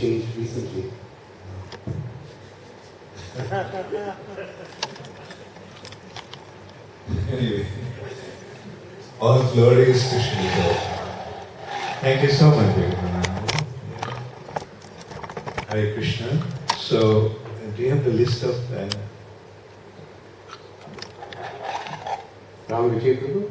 changed recently. Anyway, all glory is to Shri Lord. Thank you so much, Bhagavan. Hare Krishna. So, do you have the list of Ram Vijay Prabhu?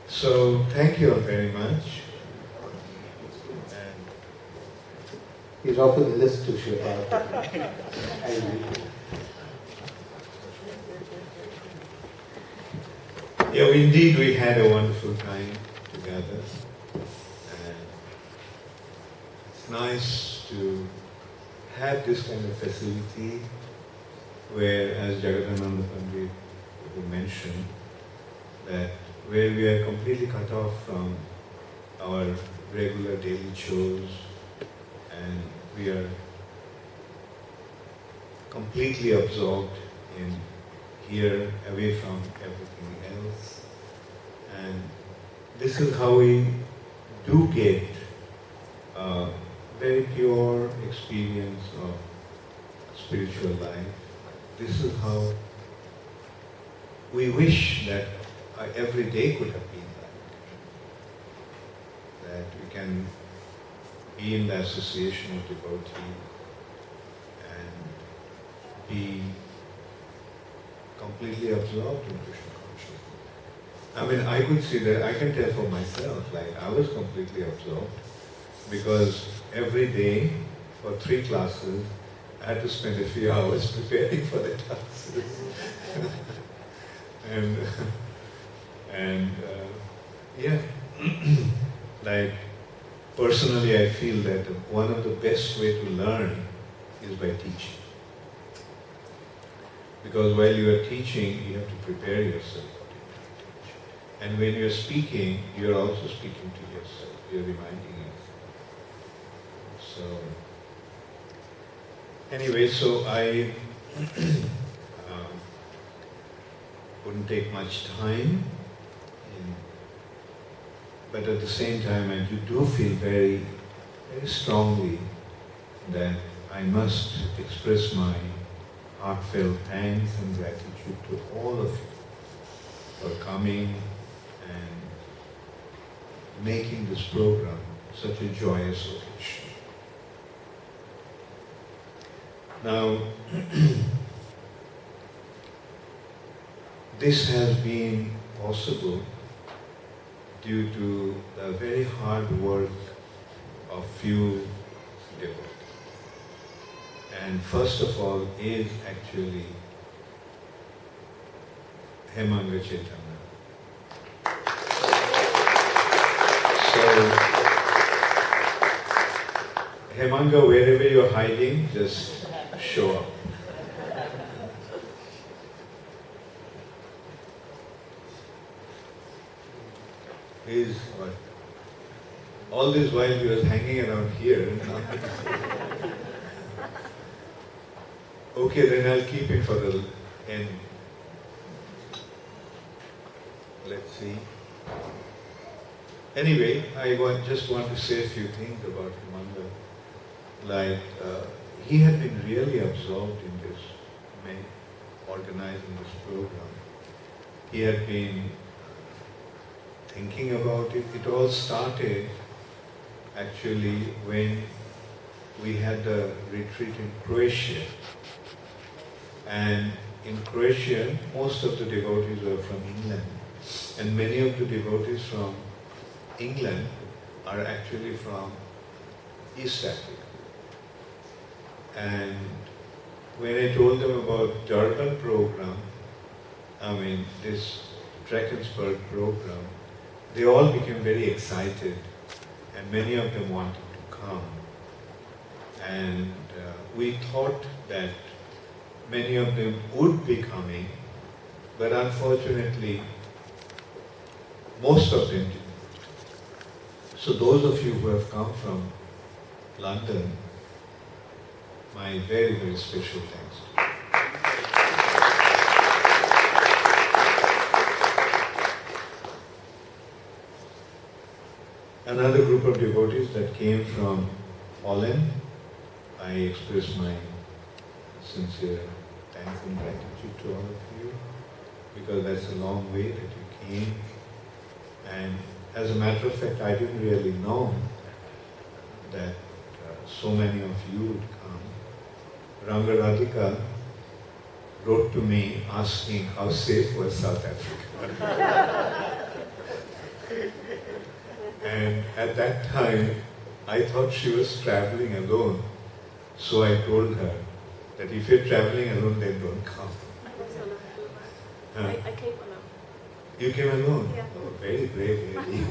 So, thank you all very much. And He's offered the list to Shri. yeah, indeed, we had a wonderful time together. And it's nice to have this kind of facility where, as Jagadananda Pandit mentioned, that where we are completely cut off from our regular daily chores and we are completely absorbed in here, away from everything else. And this is how we do get a very pure experience of spiritual life. This is how we wish that every day could have been like. That we can be in the association of devotee and be completely absorbed in Krishna consciousness. I mean, I could see that, I can tell for myself, like I was completely absorbed because every day for 3 classes, I had to spend a few hours preparing for the classes. and yeah, like personally I feel that one of the best way to learn is by teaching. Because while you are teaching, you have to prepare yourself for teaching. And when you are speaking, you are also speaking to yourself. You are reminding yourself. So, anyway, so I wouldn't take much time, but at the same time, I do feel very, very strongly that I must express my heartfelt thanks and gratitude to all of you for coming and making this program such a joyous occasion. Now, this has been possible due to the very hard work of few devotees. And first of all is actually Hemanga Chaitanya. So, Hemanga, wherever you're hiding, just show up. He's what? All this while he was hanging around here. Okay, then I'll keep it for the end. Let's see. Anyway, I just want to say a few things about Hemanga. Like, he had been really absorbed in this, organizing this program. He had been thinking about it. It all started actually when we had a retreat in Croatia. And in Croatia, most of the devotees were from England. And many of the devotees from England are actually from East Africa. And when I told them about Durban program, this Drakensburg program, they all became very excited and many of them wanted to come. And we thought that many of them would be coming, but unfortunately, most of them didn't. So those of you who have come from London, my very, very special thanks to you. another group of devotees that came from Holland. I express my sincere thanks and gratitude to all of you, because that's a long way that you came. And as a matter of fact, I didn't really know that so many of you would come. Ranga Radhika wrote to me asking how safe was South Africa. And at that time, I thought she was traveling alone. So I told her that if you're traveling alone, then don't come. I came alone. You came alone? Yeah. Oh, very brave lady.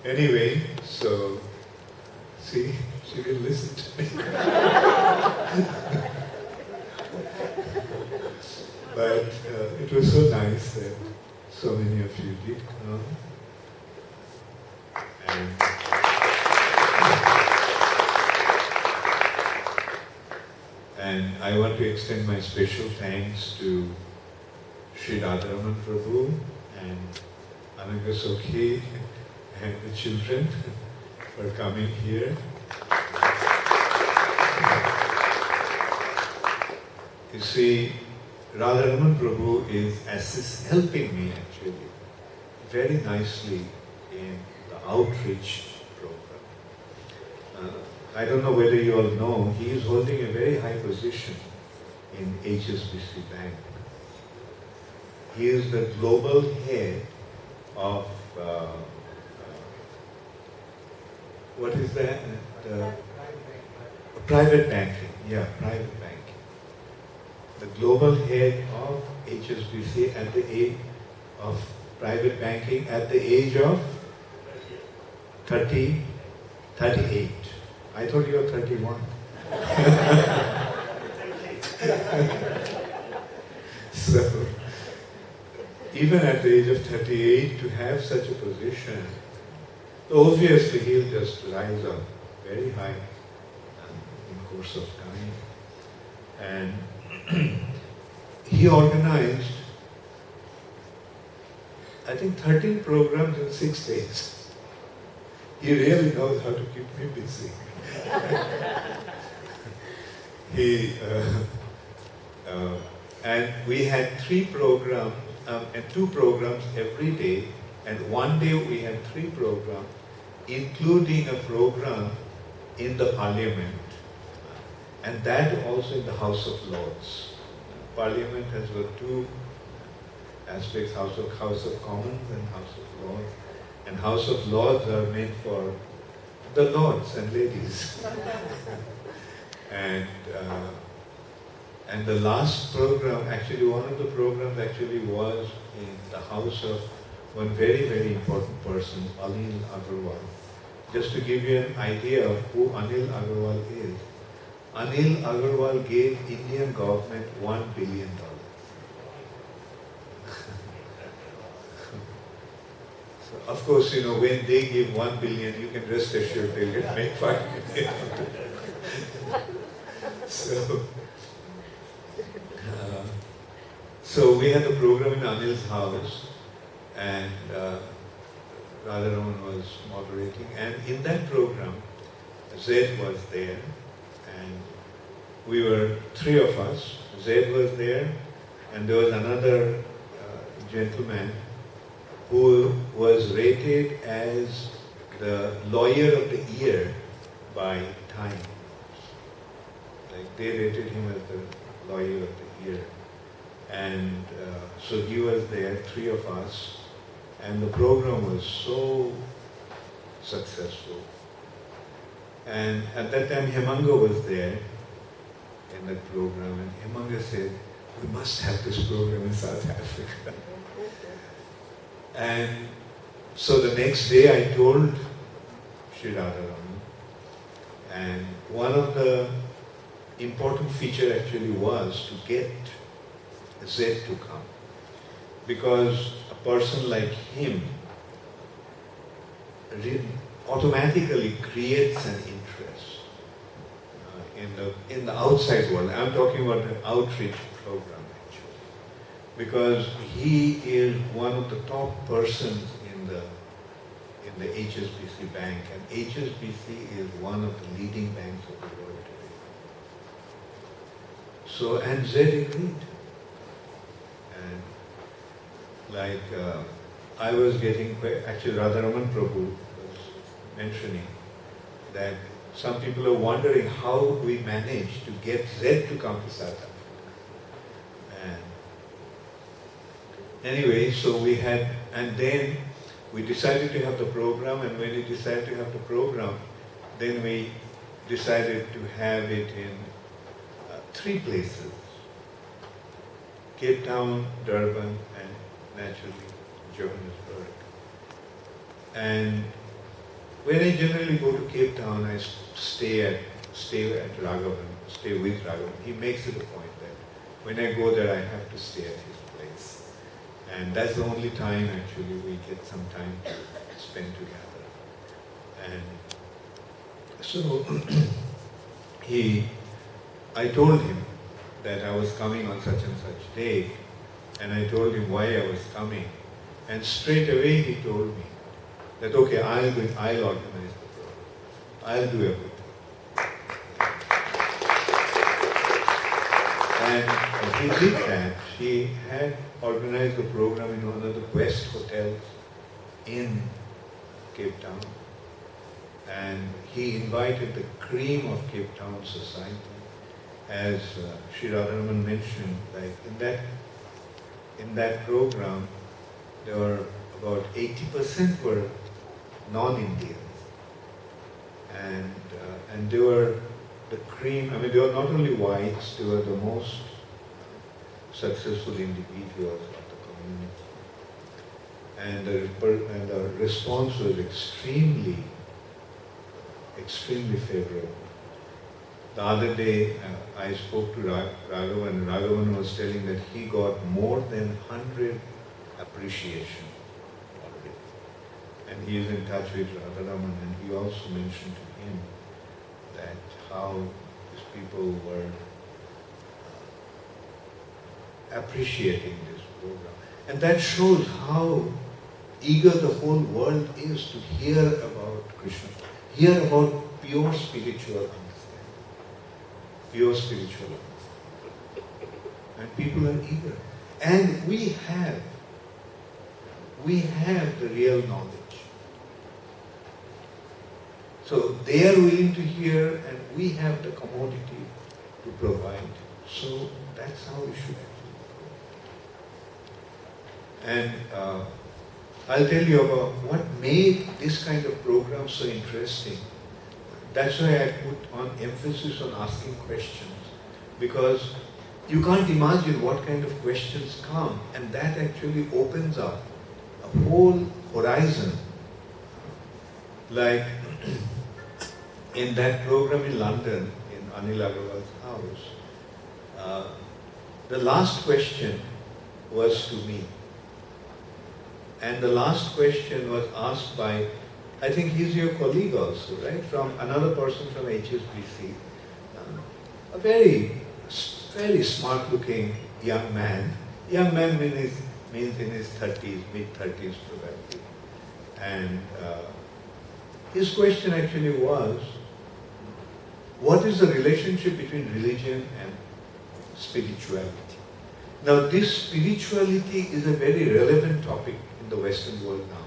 Anyway, so, see, she will listen to me. But it was so nice that so many of you did come. And I want to extend my special thanks to Sri Radharaman Prabhu and Ananga Sokhi and the children for coming here. You see, Radharaman Prabhu is helping me actually very nicely in the outreach program. I don't know whether you all know, he is holding a very high position in HSBC Bank. He is the global head of, what is that? Private banking. Yeah, private banking. The global head of HSBC at the age of private banking at the age of 38. I thought you were 31. So, even at the age of 38, to have such a position, obviously he'll just rise up very high in course of time. And he organized, I think, 13 programs in 6 days. He really knows how to keep me busy. And we had 3 programs and 2 programs every day, and one day we had 3 programs, including a program in the Parliament, and that also in the House of Lords. Parliament has got 2 aspects: House of Commons and House of Lords. And House of Lords are meant for the lords and ladies. And the last program, actually one of the programs actually was in the house of one very, very important person, Anil Agarwal. Just to give you an idea of who Anil Agarwal is, Anil Agarwal gave Indian government $1 billion. So of course, you know, when they give $1 billion, you can rest assured they'll make $5 million. So we had a program in Anil's house, and Radharaman was moderating, and in that program, Zed was there, and we were 3 of us. Zed was there, and there was another gentleman who was rated as the lawyer of the year by Time. Like, they rated him as the lawyer of the year. And so he was there, 3 of us, and the program was so successful. And at that time, Hemanga was there in that program, and Hemanga said, "We must have this program in South Africa." And so the next day I told Sri Radharaman, and one of the important feature actually was to get Zed to come, because a person like him automatically creates an interest in the outside world. I'm talking about an outreach program actually, because he is one of the top persons in the HSBC bank, and HSBC is one of the leading banks of the world today. So, and Z agreed. And like I was getting, actually Radharaman Prabhu was mentioning that some people are wondering how we managed to get Z to come to South Africa. And anyway, so we had, and then we decided to have the program, and when we decided to have the program, then we decided to have it in 3 places: Cape Town, Durban, and naturally Johannesburg. And when I generally go to Cape Town, I stay at Raghavan, stay with Raghavan. He makes it a point that when I go there, I have to stay at his place. And that's the only time actually we get some time to spend together. And so I told him that I was coming on such and such day, and I told him why I was coming. And straight away he told me that, okay, I'll organize the program. I'll do everything. And he did that. He had organized the program in one of the best hotels in Cape Town. And he invited the cream of Cape Town society. As Sri Radharaman mentioned, like in that program, there were about 80% were non-Indians. And they were the cream, I mean, they were not only whites, they were the most successful individuals of the community. And the response was extremely favorable. The other day, I spoke to Raghavan, and Raghavan was telling that he got more than 100 appreciation already. And he is in touch with Radharaman, and he also mentioned to him that how these people were appreciating this program. And that shows how eager the whole world is to hear about Krishna, hear about pure spiritual understanding. Pure spiritual understanding. And people are eager. And we have the real knowledge. So they are willing to hear, and we have the commodity to provide. So that's how we should actually go. And I'll tell you about what made this kind of program so interesting. That's why I put on emphasis on asking questions, because you can't imagine what kind of questions come, and that actually opens up a whole horizon. Like in that program in London, in Anil Agarwal's house, the last question was to me. And the last question was asked by, I think he's your colleague also, right? From another person from HSBC. A very, very smart-looking young man. Young man means in his 30s, mid-30s probably. And his question actually was, what is the relationship between religion and spirituality? Now this spirituality is a very relevant topic in the Western world now,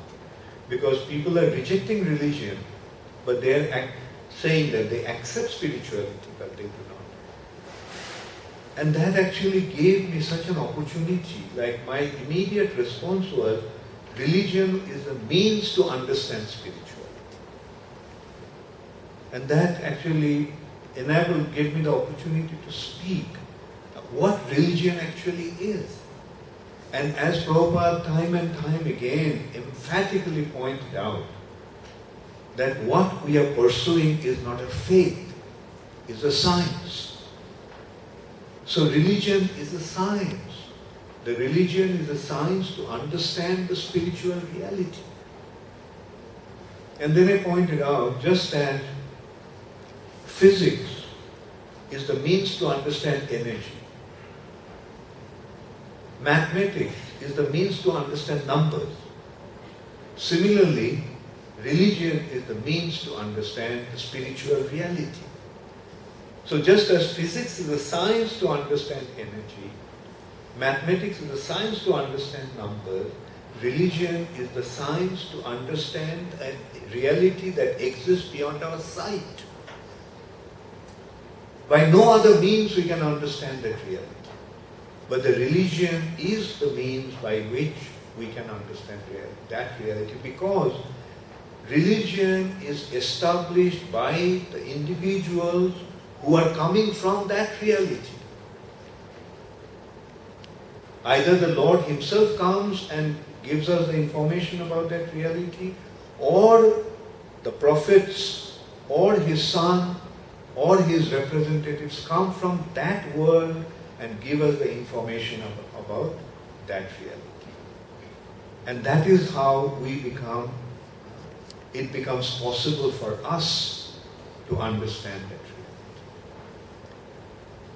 because people are rejecting religion, but they are saying that they accept spirituality, but they do not. And that actually gave me such an opportunity. Like my immediate response was, religion is a means to understand spirituality. And that actually gave me the opportunity to speak what religion actually is. And as Prabhupada time and time again emphatically pointed out, that what we are pursuing is not a faith, it's a science. So religion is a science. The religion is a science to understand the spiritual reality. And then I pointed out, just as physics is the means to understand energy, mathematics is the means to understand numbers. Similarly, religion is the means to understand the spiritual reality. So just as physics is a science to understand energy, mathematics is a science to understand numbers, religion is the science to understand a reality that exists beyond our sight. By no other means we can understand that reality. But the religion is the means by which we can understand that reality, because religion is established by the individuals who are coming from that reality. Either the Lord Himself comes and gives us the information about that reality, or the prophets, or His Son, or His representatives come from that world and give us the information about that reality. And that is how it becomes possible for us to understand that reality.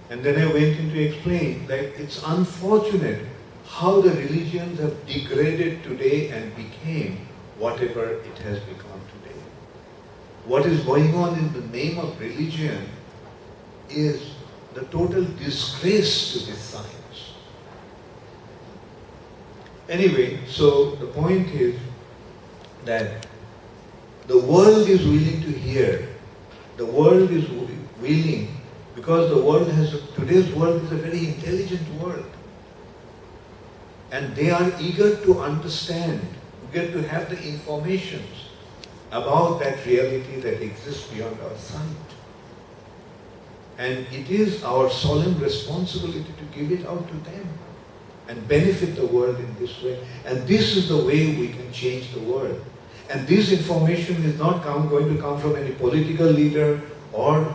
And then I went in to explain that it's unfortunate how the religions have degraded today and became whatever it has become today. What is going on in the name of religion is the total disgrace to this science. Anyway, so the point is that the world is willing to hear. The world is willing, because today's world is a very intelligent world. And they are eager to understand, eager to have the information about that reality that exists beyond our sight. And it is our solemn responsibility to give it out to them and benefit the world in this way. And this is the way we can change the world. And this information is not going to come from any political leader or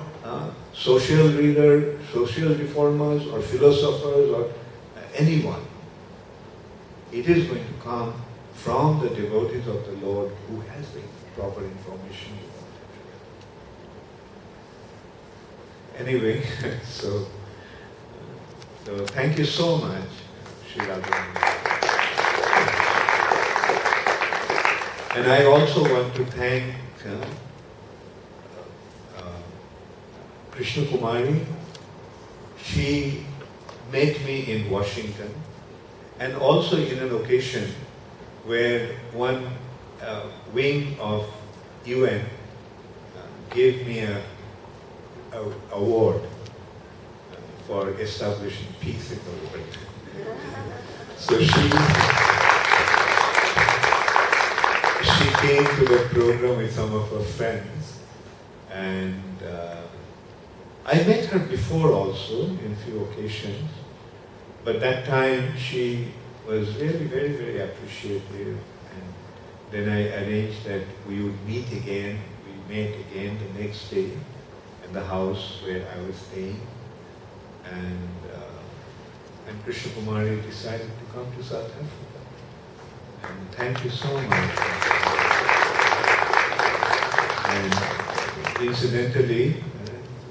social leader, social reformers or philosophers or anyone. It is going to come from the devotees of the Lord who has the proper information about it. Anyway, so thank you so much, Sri Radharani. And I also want to thank Krishna Kumari. She met me in Washington, and also in an occasion where one wing of UN gave me an award for establishing peace in the world. So she came to the program with some of her friends, and I met her before also in a few occasions, but that time she was really very, very appreciative, and then I arranged that we would meet again. We met again the next day at the house where I was staying, and Krishna Kumari decided to come to South Africa. And thank you so much. And incidentally,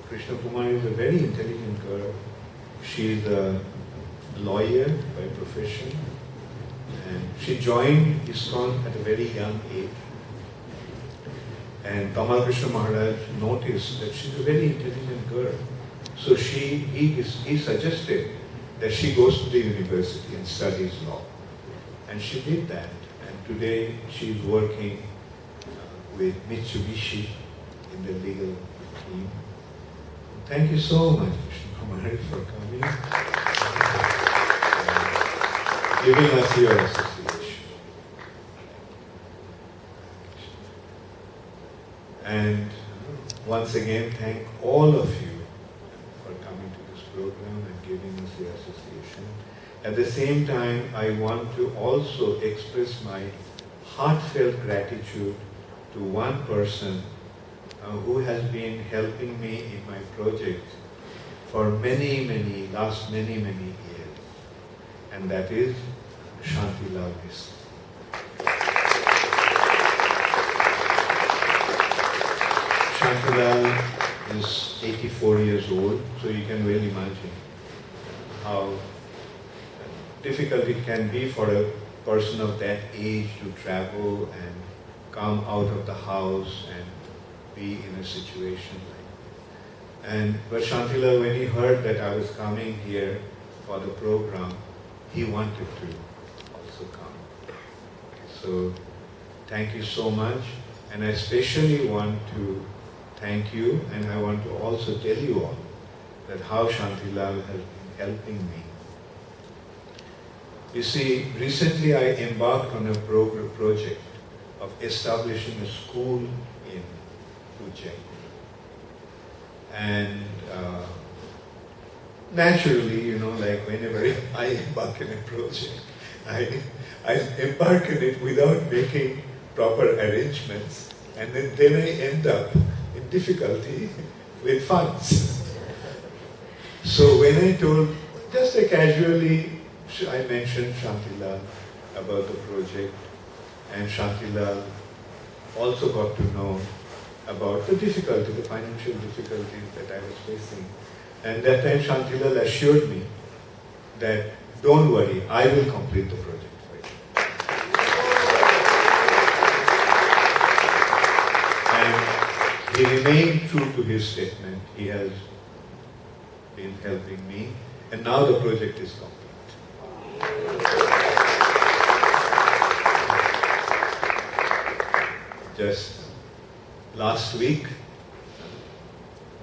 Krishna Kumari is a very intelligent girl. She is a lawyer by profession, and she joined ISKCON at a very young age. And Tamal Krishna Maharaj noticed that she's a very intelligent girl. So he suggested that she goes to the university and studies law. And she did that. And today she's working with Mitsubishi in the legal team. Thank you so much, Krishna Kumari, for coming, giving us your association. And once again, thank all of you for coming to this program and giving us the association. At the same time, I want to also express my heartfelt gratitude to one person who has been helping me in my project for many years, and that is Shantilal Mishra. Shantilal is 84 years old, so you can well imagine how difficult it can be for a person of that age to travel and come out of the house and be in a situation like that. And but Shantila, when he heard that I was coming here for the program, he wanted to also come. So thank you so much, and I especially want to thank you, and I want to also tell you all that how Shantilal has been helping me. You see, recently I embarked on a project of establishing a school in Ujjain. And naturally, like whenever I embark on a project, I embark on it without making proper arrangements, and then I end up in difficulty with funds. So when I told, just casually, I mentioned Shantila about the project, and Shantila also got to know about the difficulty, the financial difficulties that I was facing. And that time Shantila assured me that, don't worry, I will complete the project for you. And he remained true to his statement. He has been helping me, and now the project is complete. Just last week,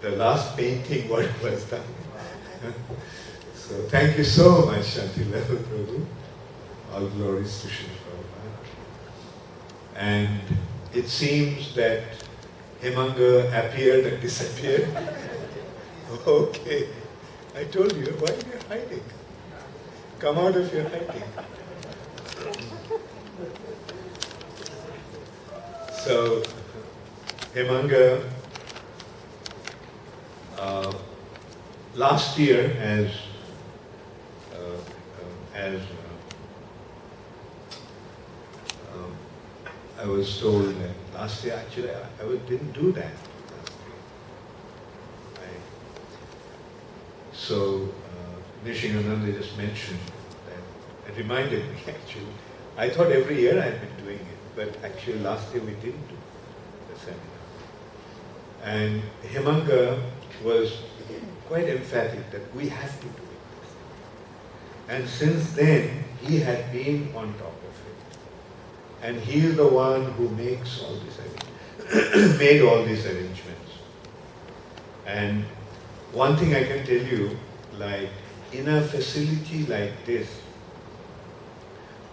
the last painting work was done. So thank you so much, Shantila Prabhu. All glories to Srila Prabhupada. And it seems that Hemanga appeared and disappeared. Okay, I told you, why are you hiding? Come out of your hiding. So, Hemanga, last year, as I was told that last year, actually, I didn't do that. So, Nishingananda just mentioned that, it reminded me actually. I thought every year I'd been doing it, but actually last year we didn't do the seminar. And Hemanga was quite emphatic that we have to do it. And since then, he had been on top of it. And he is the one who makes all these made all these arrangements. And one thing I can tell you, like in a facility like this,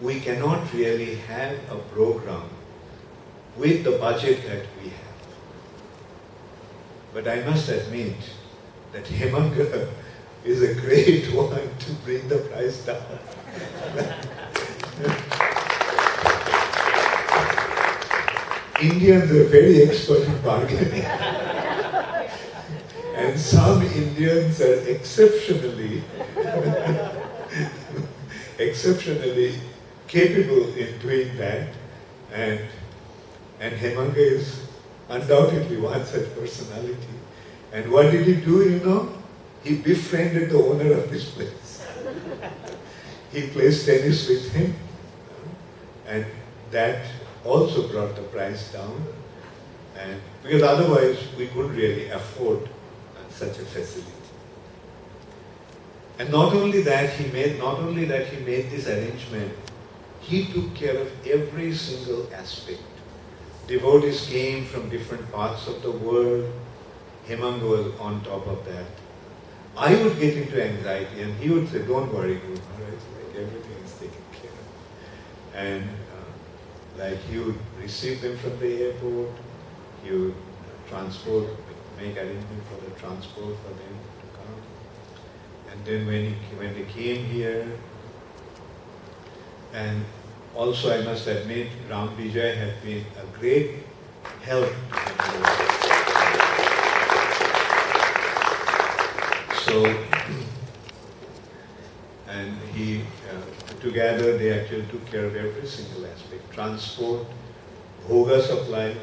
we cannot really have a program with the budget that we have. But I must admit that Hemanga is a great one to bring the price down. Indians are very expert in bargaining. And some Indians are exceptionally capable in doing that, and Hemanga is undoubtedly one such personality. And what did he do, He befriended the owner of this place. He plays tennis with him, and that also brought the price down, and because otherwise we couldn't really afford such a facility. And not only that he made this arrangement, he took care of every single aspect. Devotees came from different parts of the world. Hemanga was on top of that. I would get into anxiety, and he would say, "Don't worry, Guru Maharaj, like everything is taken care of." And like he would receive them from the airport, he would make arrangement for the transport for them to come. And then when they came here, and also I must admit, Ram Vijay had been a great help to them. So, and he, together they actually took care of every single aspect. Transport, bhoga supply.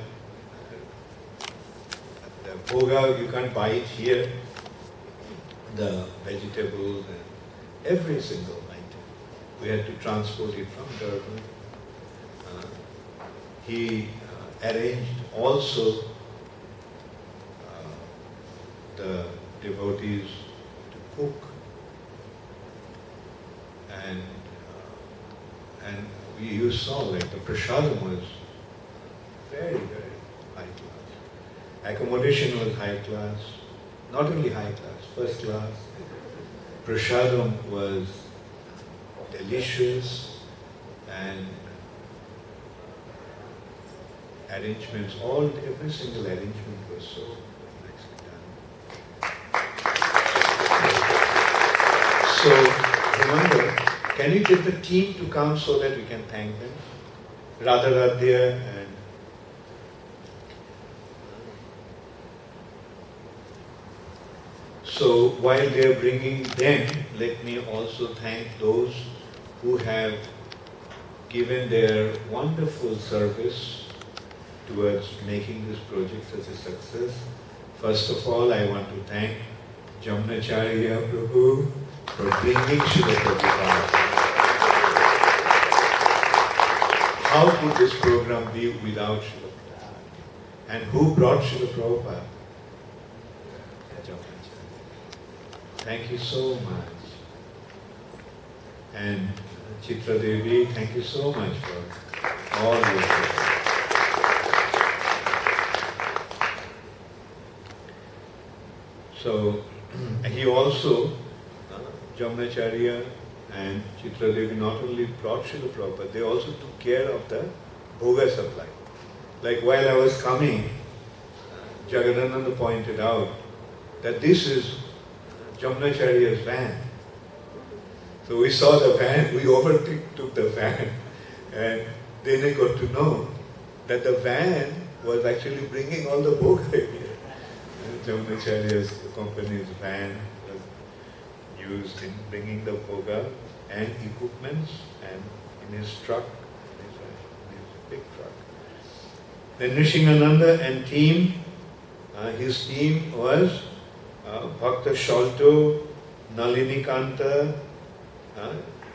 The bhoga, you can't buy it here. The vegetables and every single item. We had to transport it from Durban. He arranged also the devotees to cook, and you saw like the prasadam was very, very high class. Accommodation was high class, not only high class, first class. Prasadam was delicious, and arrangements, every single arrangement was so nicely done. So remember, can you get the team to come so that we can thank them? Radharadhya and so while they are bringing them, let me also thank those who have given their wonderful service towards making this project such a success. First of all, I want to thank Jamnacharya Prabhu for bringing Srila Prabhupada. How could this program be without Srila Prabhupada? And who brought Srila Prabhupada? Thank you so much. And Chitra Devi, thank you so much for all your work. So he also, Jamnacharya and Chitra Devi not only brought Srila Prabhupada, they also took care of the bhoga supply. Like while I was coming, Jagadananda pointed out that this is Jamnacharya's van. So we saw the van, we overtook the van, and then I got to know that the van was actually bringing all the bhoga here. Jamnacharya's company's van was used in bringing the bhoga and equipments, and in his truck, in his big truck. Then Nishingananda and team, his team was Bhakta Shalto, Nalini Kanta,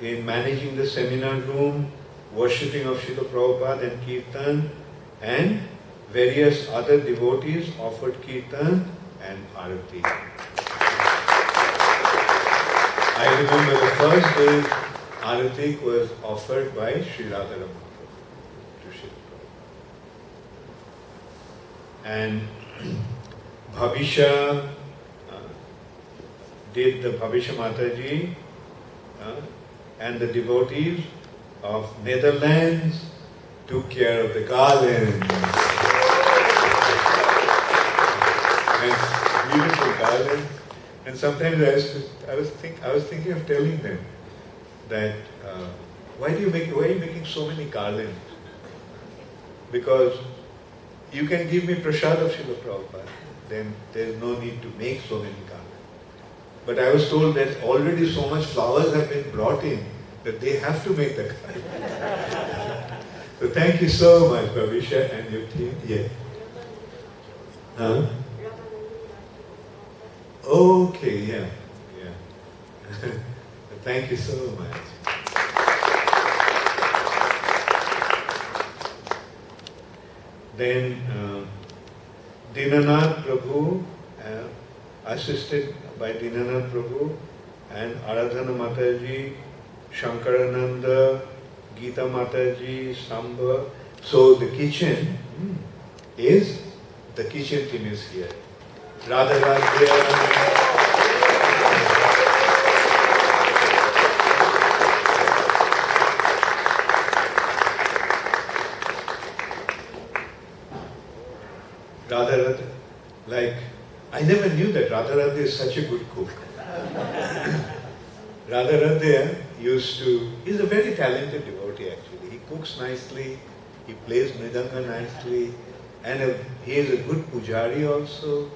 in managing the seminar room, worshipping of Srila Prabhupada and Kirtan, and various other devotees offered Kirtan and Arati. I remember the first day Arati was offered by Sri Radha to Srila Prabhupada. And Bhavisha did the Bhavisha Mataji and the devotees of Netherlands took care of the garland. And beautiful garland. And sometimes I was thinking of telling them that why are you making so many garlands? Because you can give me prasad of Srila Prabhupada, then there is no need to make so many garlands. But I was told that already so much flowers have been brought in that they have to make the garland. So thank you so much, Bhavisha and your team. Yeah. Okay, yeah. Thank you so much. Then Dinanath Prabhu, assisted by Dinanath Prabhu and Aradhana Mataji, Shankarananda, Geeta Mataji, Samba. So the kitchen team is here. Radharadhya. Radharadhya, like, I never knew that Radharadhya is such a good cook. Radharadhya he's a very talented devotee actually. He cooks nicely, he plays mridanga nicely, and he is a good pujari also,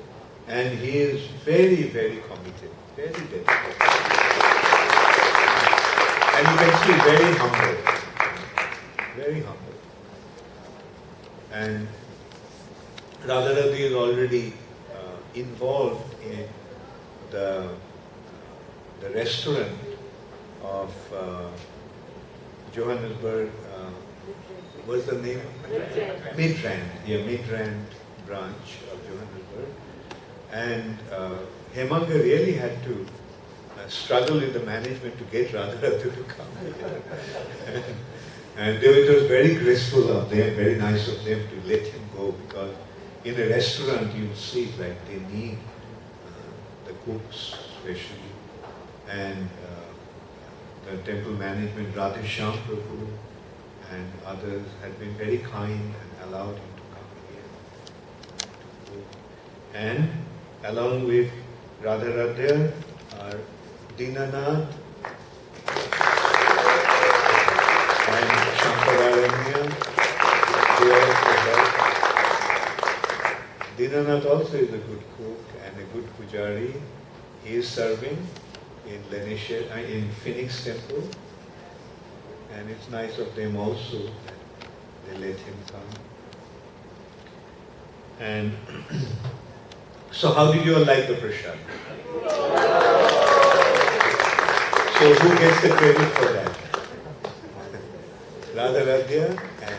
and he is very, very committed, very dedicated. And you can see very humble, very humble. And Radharadhya is already involved in the restaurant of Johannesburg What's the name? Midrand. Yeah, Midrand branch of Johannesburg. And Hemanga really had to struggle with the management to get Radharati to come here. And it was very graceful of them, very nice of them to let him go, because in a restaurant you see like they need the cooks especially, and the temple management, Radhesham Prabhu and others had been very kind and allowed him to come here. And along with Radharadya are Dinanath and Shankararanya. Dinanath also is a good cook and a good pujari. He is serving in in Phoenix Temple, and it's nice of them also that they let him come. And so how did you all like the prasad? So who gets the credit for that? Radharadya and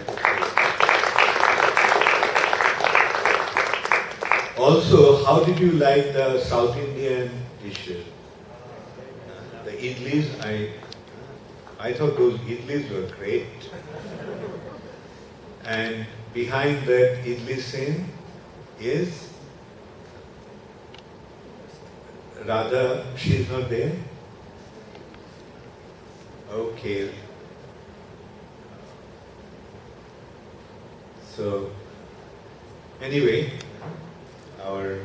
also, how did you like the South Indian dishes? The idlis, I thought those idlis were great. And behind that idli scene is Radha. She's not there? Okay. So, anyway, our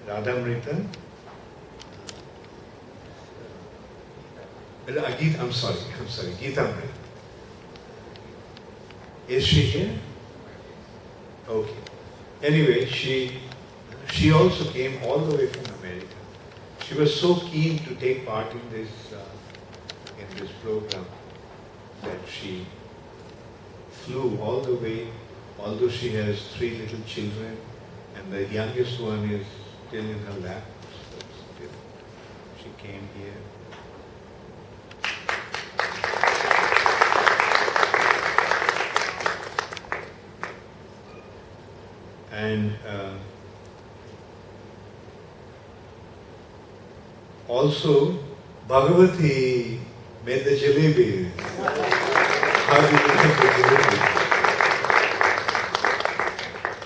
Radhamrita. I'm sorry, Geetamrita. Is she here? Okay. Anyway, she also came all the way from America. She was so keen to take part in this program that she flew all the way, although she has 3 little children, and the youngest one is still in her lap. So still, she came here. And also, Bhagavati made the jalebis. How did you make the jalebis?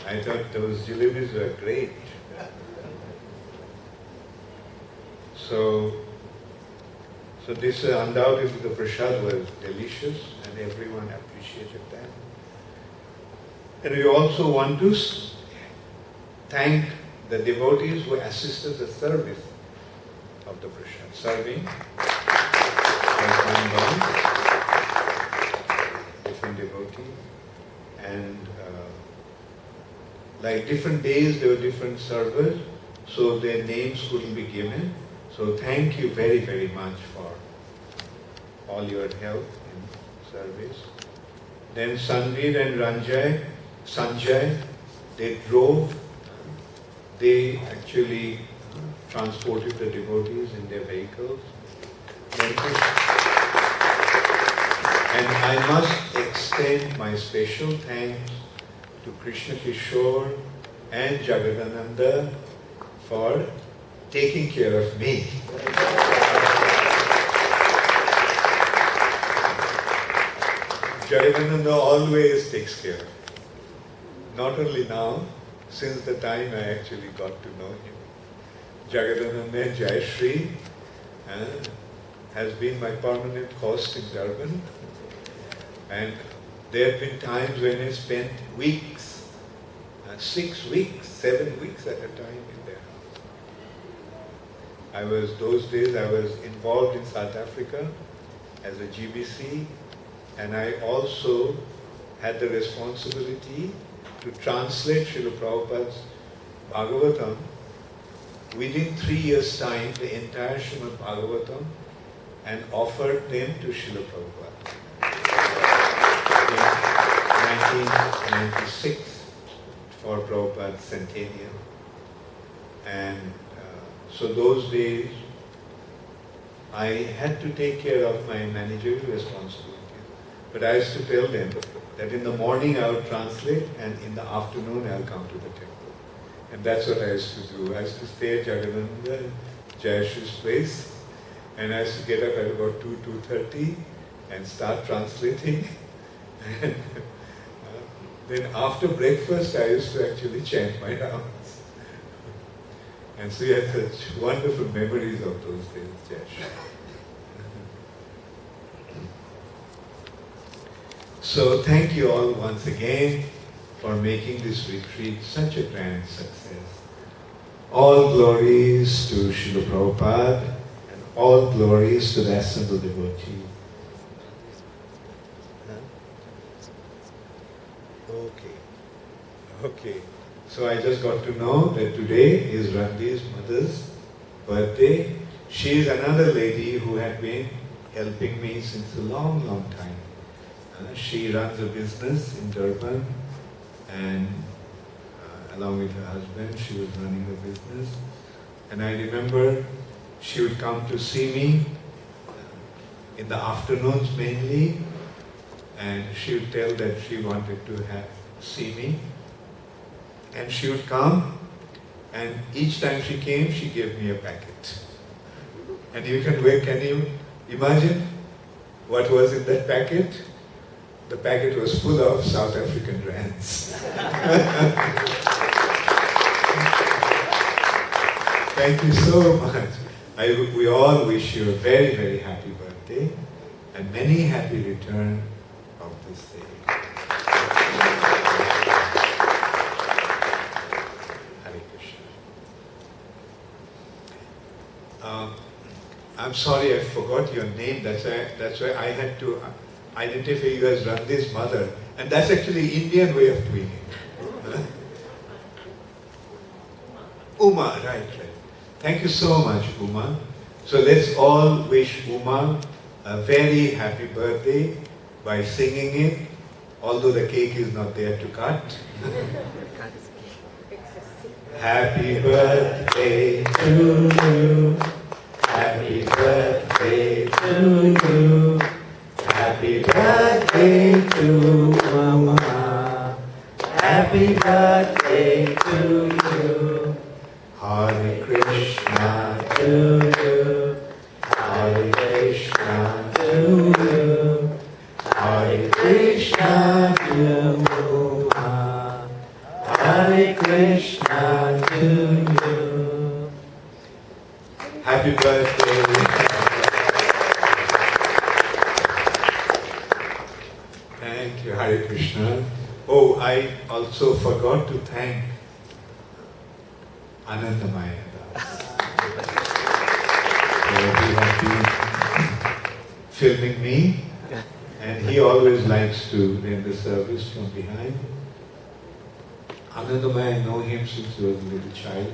I thought those jalebis were great. So this undoubtedly the prasad was delicious and everyone appreciated that. And we also want to thank the devotees who assisted the service of the prasad. Serving was done by different devotees, and like different days there were different servers, so their names couldn't be given. So thank you very, very much for all your help in service. Then Sanveer and Sanjay, they drove. They actually transported the devotees in their vehicles. And I must extend my special thanks to Krishna Kishore and Jagadananda for taking care of me. Jagadananda always takes care of me. Not only now, since the time I actually got to know him. Jagadananda Jayashree has been my permanent host in Durban, and there have been times when I spent weeks, 6 weeks, 7 weeks at a time in their house. Those days I was involved in South Africa as a GBC, and I also had the responsibility to translate Srila Prabhupada's Bhagavatam within 3 years' time, the entire Srimad Bhagavatam, and offered them to Srila Prabhupada in 1996 for Prabhupada's centennial. And so those days I had to take care of my managerial responsibilities. But I used to tell them that in the morning I would translate and in the afternoon I'll come to the temple. And that's what I used to do. I used to stay at Jagananda, Jayashu's place, and I used to get up at about 2:30 and start translating. And then after breakfast I used to actually chant my rounds. And so we had such wonderful memories of those days, Jayashu. So thank you all once again for making this retreat such a grand success. All glories to Srila Prabhupada and all glories to the assembled devotees. Okay. So I just got to know that today is Randi's mother's birthday. She is another lady who had been helping me since a long, long time. She runs a business in Durban, and along with her husband, she was running a business. And I remember she would come to see me in the afternoons mainly, and she would tell that she wanted to see me. And she would come, and each time she came, she gave me a packet. And can you imagine what was in that packet? The packet was full of South African rands. Thank you so much. We all wish you a very, very happy birthday and many happy return of this day. Hare Krishna. I'm sorry I forgot your name. That's why I had to identify you as Randi's mother. And that's actually Indian way of doing it. Uma, right. Thank you so much, Uma. So let's all wish Uma a very happy birthday by singing it, although the cake is not there to cut. Happy birthday to you. Happy birthday to you. Happy birthday to Mama. Happy birthday to you. Hare Krishna to you. Hare Krishna to you. Hare Krishna to Mama. Hare Krishna to you. Happy birthday. Thank you, Hare Krishna. Oh, I also forgot to thank Anandamaya Das. He has been filming me, and he always likes to render the service from behind. Anandamaya, I know him since he was a little child.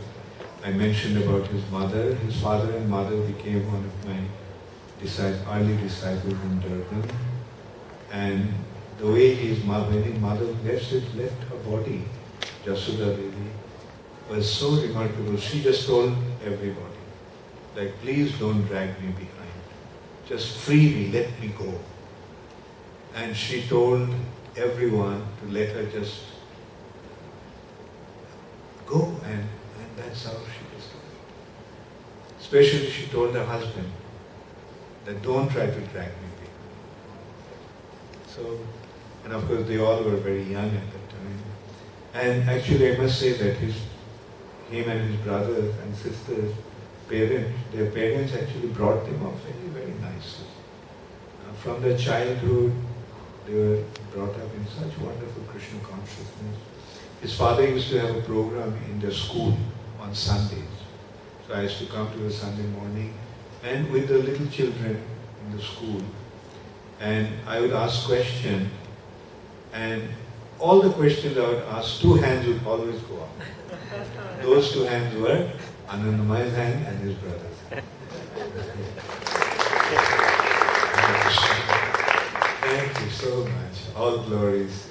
I mentioned about his mother. His father and mother became one of my early disciples in Durban. And the way when his mother left her body, Jasuda Devi, was so remarkable. She just told everybody, like, please don't drag me behind. Just free me, let me go. And she told everyone to let her just go, and that's how she was. Especially she told her husband that don't try to drag me behind. So, and of course they all were very young at that time. And actually I must say that him and his brothers and sisters, their parents actually brought them up very, very nicely. From their childhood, they were brought up in such wonderful Krishna consciousness. His father used to have a program in the school on Sundays. So I used to come to the Sunday morning and with the little children in the school, and I would ask questions, and all the questions I would ask, 2 hands would always go up. Those 2 hands were Anandamaya's hand and his brother's. Thank you so much. All glories.